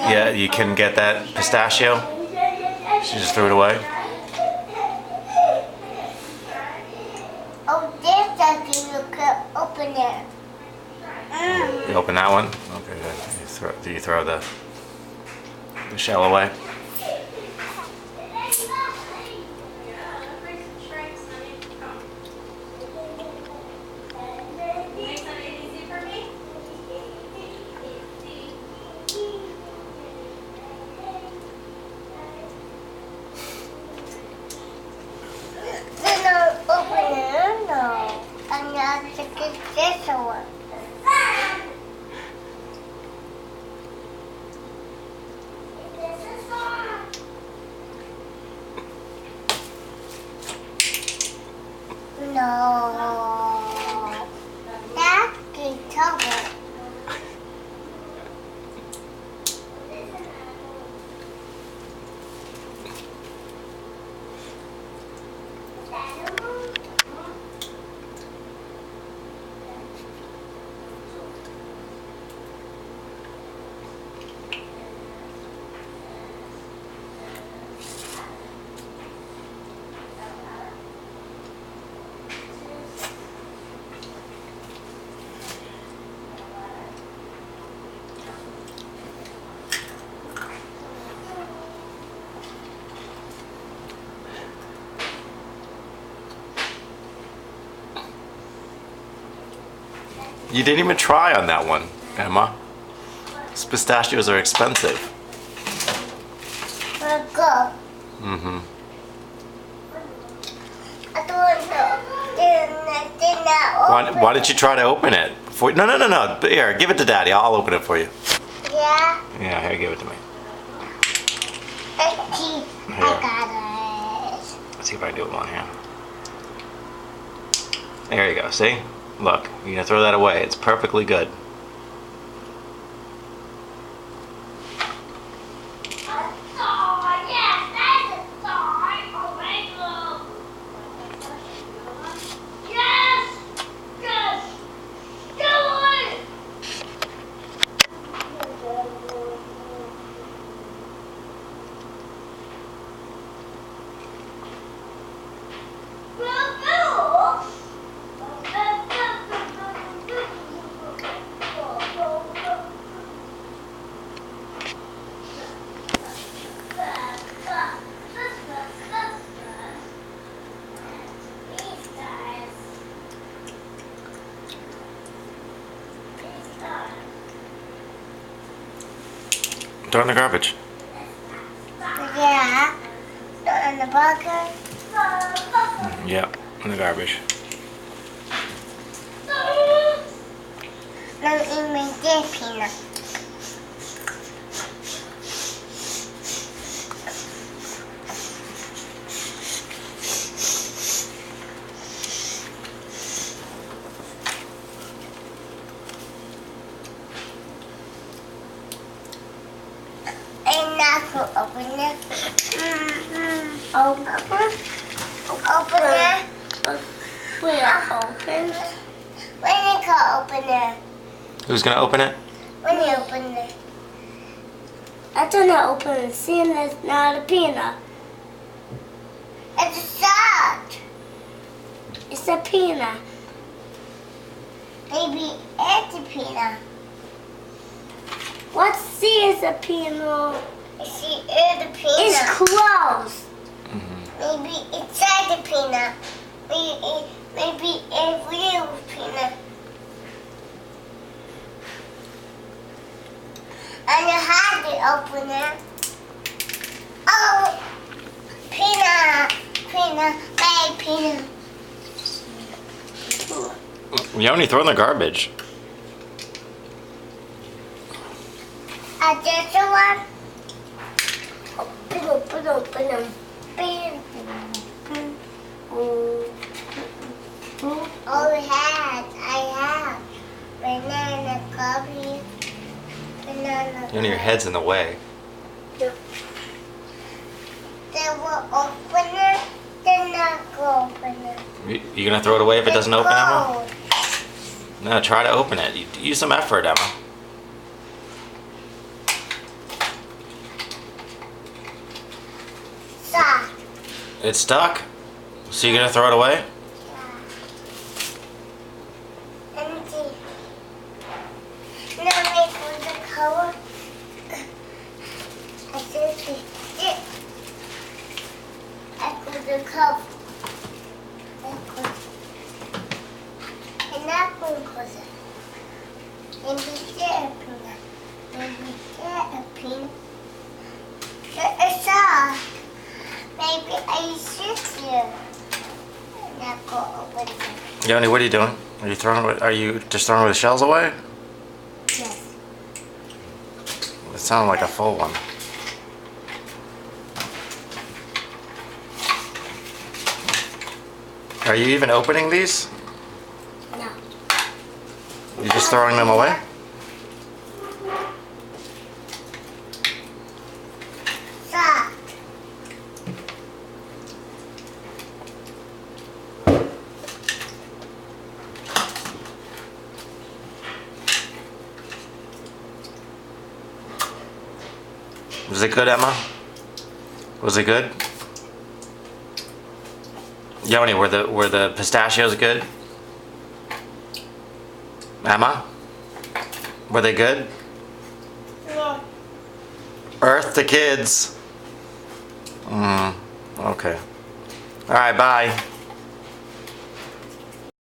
Yeah, you can get that pistachio. She just threw it away. Oh, this doesn't you could open it. You open that one? Okay, good. Do you throw the shell away? This one. No. That's the trouble. You didn't even try on that one, Emma. These pistachios are expensive. Let's go. Mm-hmm. I don't know. Why didn't you try to open it? No. Here, give it to Daddy. I'll open it for you. Yeah? Yeah, here, give it to me. I got it. Let's see if I can do it with one hand. There you go, see? Look, you're gonna throw that away. It's perfectly good. Throw it in the garbage. Yeah. And the burger. Yeah, in the garbage. Let me eat my dead peanut. And now to open it. Open it. We'll open. When you can open it. Who's gonna open it? When you open it. I don't know open it. Seeing it's not a peanut. It's a salt. It's a peanut. Maybe it's a peanut. What C is a peanut? See, it's a peanut. It's close. Maybe inside the peanut. Maybe a real peanut. And you have to open it. Oh, peanut, bad peanut. Yoni, throw in the garbage. This one. Open. Oh, I have banana coffee. Banana. Yoni, your head's in the way. They will open it, then not go open it. You gonna throw it away if it doesn't open, Emma? Cold. No, try to open it. Use some effort, Emma. Soft. It's stuck? So you're gonna throw it away? Empty. Now make the color. I said it. I put the cup. And that one goes up. And we get a peanut. And we get a peanut. It's soft. Maybe I should here. And that go over there. Yoni, what are you doing? Are you just throwing the shells away? Yes. It sounded like a full one. Are you even opening these? No. You're just throwing them away? Soft. Was it good, Emma? Was it good? Yoni, were the pistachios good? Emma? Were they good? Yeah. Earth to kids. Okay. Alright, bye.